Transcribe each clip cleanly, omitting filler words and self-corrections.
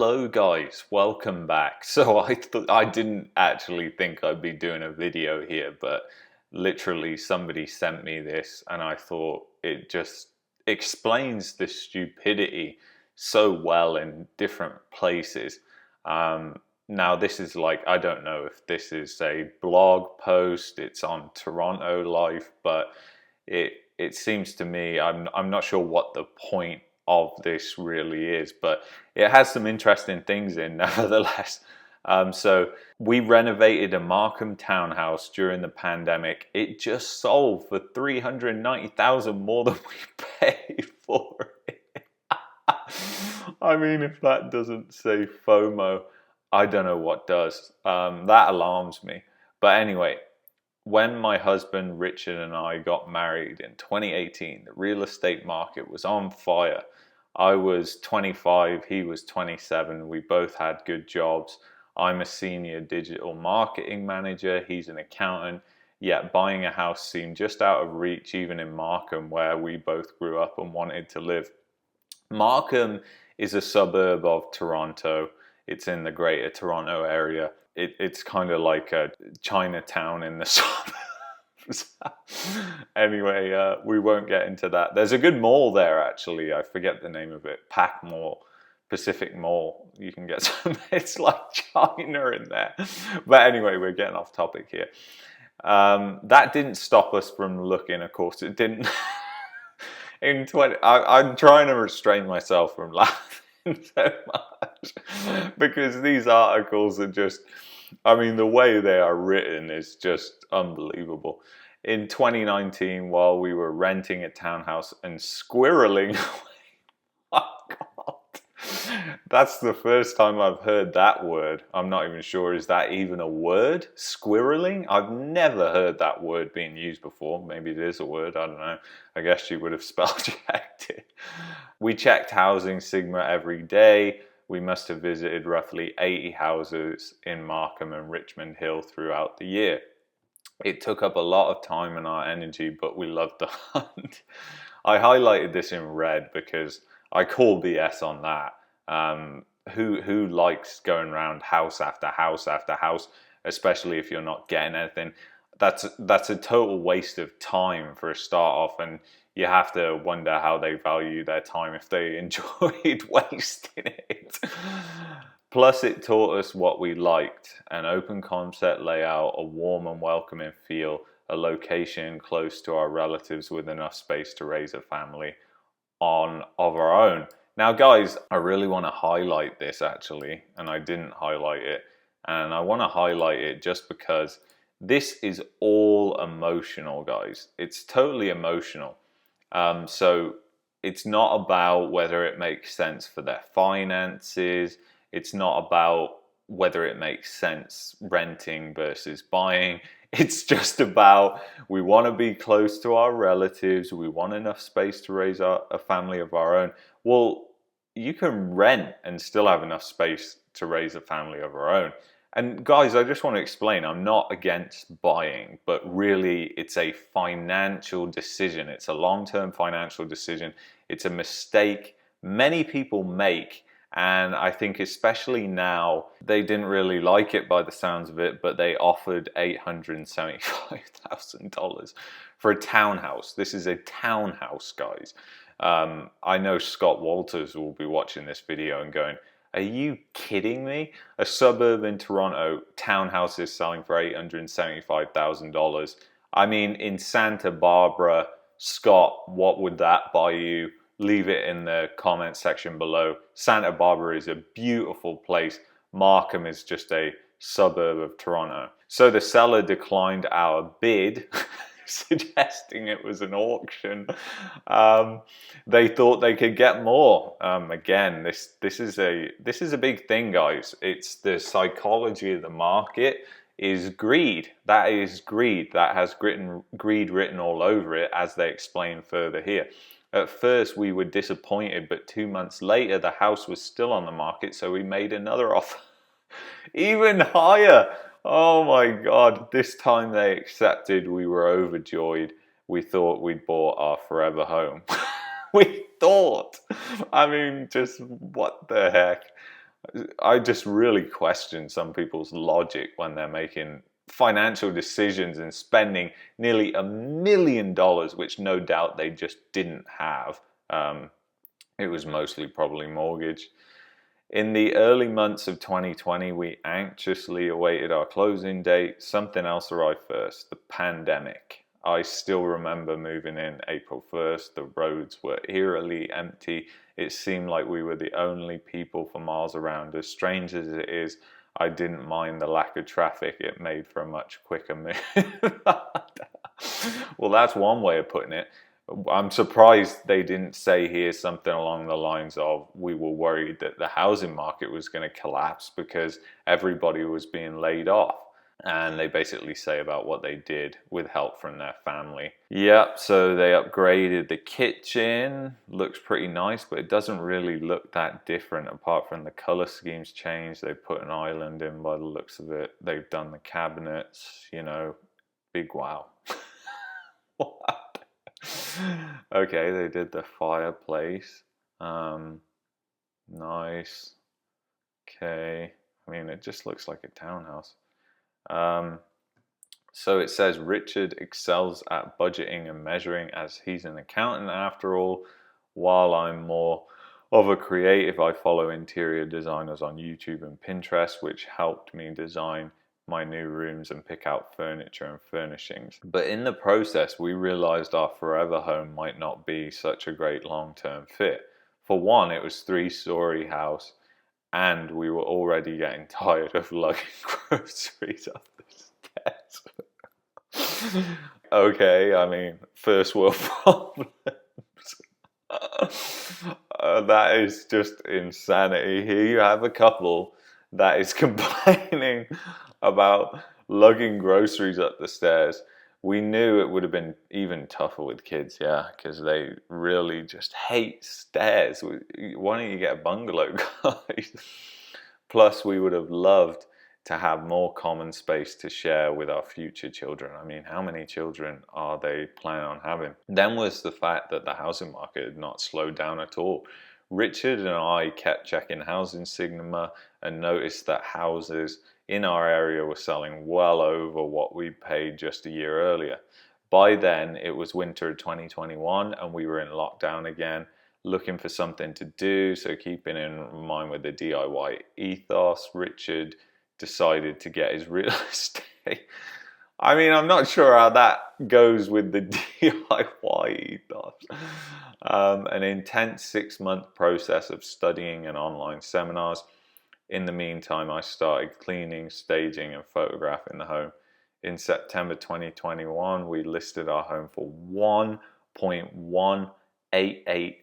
Hello guys, welcome back. So I didn't actually think I'd be doing a video here, but literally somebody sent me this and I thought it just explains the stupidity so well in different places. Now this is like, I don't know if this is a blog post, it's on Toronto Life, but it seems to me, I'm not sure what the point of this really is, but it has some interesting things in nevertheless. So we renovated a Markham townhouse during the pandemic. It just sold for $390,000 more than we paid for it. I mean, if that doesn't say FOMO, I don't know what does. That alarms me. But anyway, when my husband Richard and I got married in 2018, the real estate market was on fire. I was 25, he was 27. We both had good jobs. I'm a senior digital marketing manager. He's an accountant. Yet buying a house seemed just out of reach, even in Markham, where we both grew up and wanted to live. Markham is a suburb of Toronto. It's in the Greater Toronto area. It's kind of like a Chinatown in the suburbs. Anyway, we won't get into that. There's a good mall there, actually. I forget the name of it. Pac Mall, Pacific Mall. You can get some. It's like China in there. But anyway, we're getting off topic here. That didn't stop us from looking. Of course, it didn't. I'm trying to restrain myself from laughing so much because these articles are just, I mean, the way they are written is just unbelievable. In 2019, while we were renting a townhouse and squirreling, oh God, that's the first time I've heard that word. I'm not even sure, is that even a word? Squirreling? I've never heard that word being used before. Maybe it is a word, I don't know. I guess you would have spell checked it. We checked Housing Sigma every day. We must have visited roughly 80 houses in Markham and Richmond Hill throughout the year. It took up a lot of time and our energy, but we loved the hunt. I highlighted this in red because I call BS on that. Who likes going around house after house after house, especially if you're not getting anything? That's a total waste of time for a start off, and you have to wonder how they value their time if they enjoyed wasting it. Plus, it taught us what we liked: an open concept layout, a warm and welcoming feel, a location close to our relatives with enough space to raise a family of our own. Now, guys, I really want to highlight this actually, and I didn't highlight it. And I want to highlight it just because this is all emotional, guys. It's totally emotional. So it's not about whether it makes sense for their finances. It's not about whether it makes sense renting versus buying. It's just about, we want to be close to our relatives. We want enough space to raise a family of our own. Well, you can rent and still have enough space to raise a family of our own. And guys, I just want to explain, I'm not against buying, but really it's a financial decision. It's a long-term financial decision. It's a mistake many people make. And I think especially now, they didn't really like it by the sounds of it, but they offered $875,000 for a townhouse. This is a townhouse, guys. I know Scott Walters will be watching this video and going, are you kidding me? A suburb in Toronto, townhouse is selling for $875,000. I mean, in Santa Barbara, Scott, what would that buy you? Leave it in the comment section below. Santa Barbara is a beautiful place. Markham is just a suburb of Toronto. So the seller declined our bid, suggesting it was an auction. They thought they could get more. Again, this is a big thing, guys. It's the psychology of the market is greed. That is greed. That has greed written all over it, as they explain further here. At first, we were disappointed, but 2 months later, the house was still on the market, so we made another offer. Even higher. Oh my God. This time they accepted. We were overjoyed. We thought we'd bought our forever home. We thought. I mean, just what the heck. I just really question some people's logic when they're making financial decisions and spending nearly $1 million, which no doubt they just didn't have. It was mostly probably mortgage. In the early months of 2020, we anxiously awaited our closing date. Something else arrived first, the pandemic. I still remember moving in April 1st. The roads were eerily empty. It seemed like we were the only people for miles around. As strange as it is, I didn't mind the lack of traffic. It made for a much quicker move. Well, that's one way of putting it. I'm surprised they didn't say here something along the lines of, we were worried that the housing market was going to collapse because everybody was being laid off. And they basically say about what they did with help from their family. Yep, so they upgraded the kitchen. Looks pretty nice, but it doesn't really look that different apart from the color schemes changed. They put an island in by the looks of it. They've done the cabinets, you know, big wow. What? Okay, they did the fireplace. Nice. Okay. I mean, it just looks like a townhouse. So it says Richard excels at budgeting and measuring as he's an accountant after all. While I'm more of a creative, I follow interior designers on YouTube and Pinterest, which helped me design my new rooms and pick out furniture and furnishings. But in the process, we realized our forever home might not be such a great long-term fit. For one, it was 3-story house, and we were already getting tired of lugging groceries up the stairs. Okay, I mean, first world problems. That is just insanity. Here you have a couple that is complaining about lugging groceries up the stairs. We knew it would have been even tougher with kids, yeah, because they really just hate stairs. Why don't you get a bungalow, guys? Plus, we would have loved to have more common space to share with our future children. I mean, how many children are they planning on having? Then was the fact that the housing market had not slowed down at all. Richard and I kept checking Housing Sigma and noticed that houses in our area were selling well over what we paid just a year earlier. By then, it was winter 2021 and we were in lockdown again, looking for something to do. So keeping in mind with the DIY ethos, Richard decided to get his real estate. I mean, I'm not sure how that goes with the DIY ethos. An intense 6-month process of studying and online seminars. In the meantime, I started cleaning, staging, and photographing the home. In September 2021, we listed our home for $1.188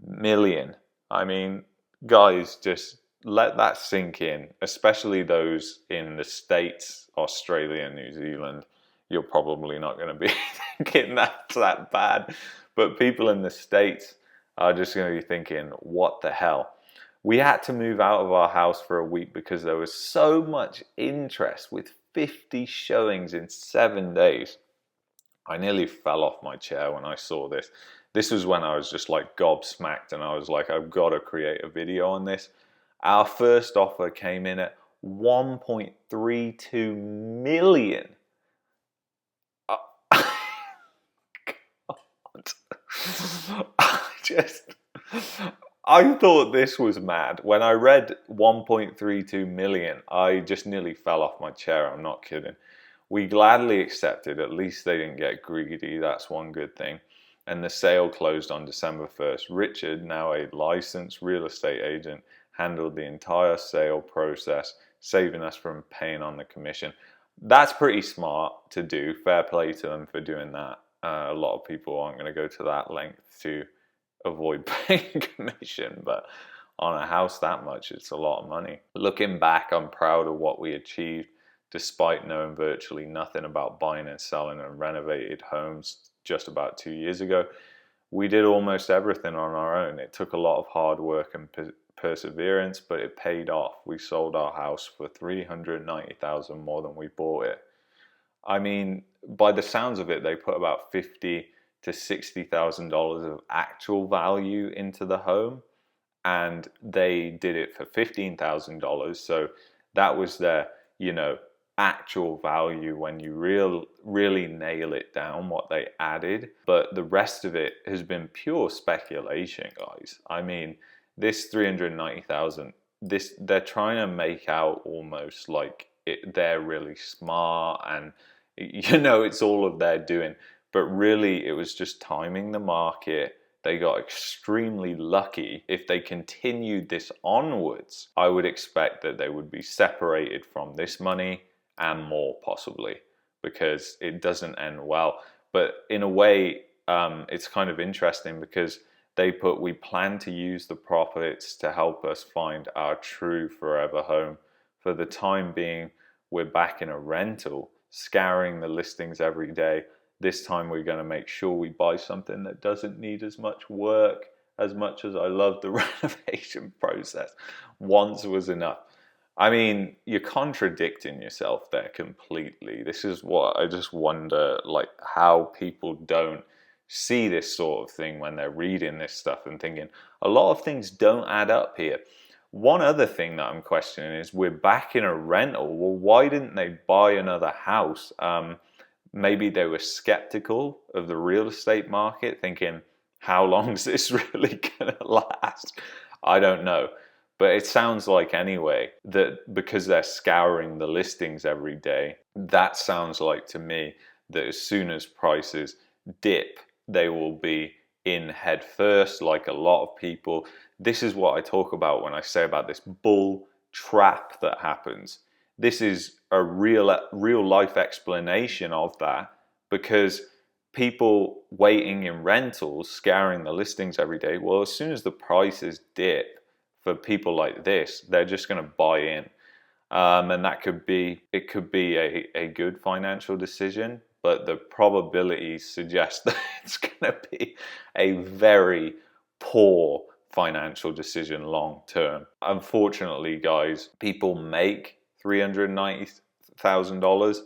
million. I mean, guys, just let that sink in, especially those in the States, Australia, and New Zealand. You're probably not going to be thinking that's that bad, but people in the States are just going to be thinking, what the hell? We had to move out of our house for a week because there was so much interest with 50 showings in 7 days. I nearly fell off my chair when I saw this. This was when I was just like gobsmacked and I was like, I've got to create a video on this. Our first offer came in at 1.32 million. I thought this was mad. When I read 1.32 million, I just nearly fell off my chair. I'm not kidding. We gladly accepted. At least they didn't get greedy. That's one good thing. And the sale closed on December 1st. Richard, now a licensed real estate agent, handled the entire sale process, saving us from paying on the commission. That's pretty smart to do. Fair play to them for doing that. A lot of people aren't going to go to that length to avoid paying commission, but on a house that much, it's a lot of money. Looking back, I'm proud of what we achieved, despite knowing virtually nothing about buying and selling and renovated homes just about 2 years ago. We did almost everything on our own. It took a lot of hard work and perseverance, but it paid off. We sold our house for $390,000 more than we bought it. I mean, by the sounds of it, they put about $50,000 to $60,000 of actual value into the home, and they did it for $15,000. So that was their, actual value when you really nail it down what they added. But the rest of it has been pure speculation, guys. I mean, this 390,000, they're trying to make out almost like they're really smart and it's all of their doing, but really it was just timing the market. They got extremely lucky. If they continued this onwards, I would expect that they would be separated from this money and more possibly, because it doesn't end well. But in a way, it's kind of interesting because they put, we plan to use the profits to help us find our true forever home. For the time being, we're back in a rental, scouring the listings every day. This time we're going to make sure we buy something that doesn't need as much work. As much as I love the renovation process, once was enough. I mean, you're contradicting yourself there completely. This is what I just wonder, like, how people don't see this sort of thing when they're reading this stuff and thinking, a lot of things don't add up here. One other thing that I'm questioning is, we're back in a rental. Well, why didn't they buy another house? Maybe they were skeptical of the real estate market, thinking, how long is this really going to last? I don't know. But it sounds like anyway that because they're scouring the listings every day, that sounds like to me that as soon as prices dip, they will be in head first, like a lot of people. This is what I talk about when I say about this bull trap that happens. This is a real life explanation of that, because people waiting in rentals, scouring the listings every day, well, as soon as the prices dip, for people like this, they're just going to buy in. And it could be a good financial decision, but the probabilities suggest that it's going to be a very poor financial decision long term. Unfortunately, guys, people make $390,000.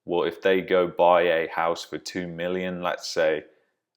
Well, if they go buy a house for $2 million, let's say,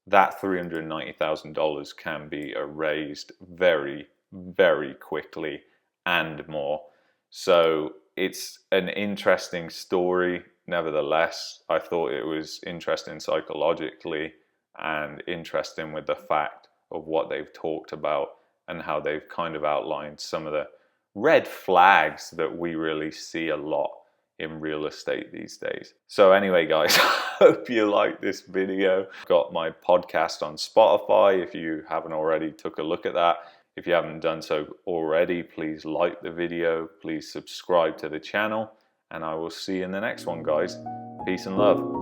that $390,000 can be erased very, very quickly and more. So it's an interesting story. Nevertheless, I thought it was interesting psychologically and interesting with the fact of what they've talked about and how they've kind of outlined some of the red flags that we really see a lot in real estate these days. So anyway, guys, I hope you like this video. I've got my podcast on Spotify. If you haven't already, took a look at that. If you haven't done so already, please like the video, please subscribe to the channel, and I will see you in the next one, guys. Peace and love.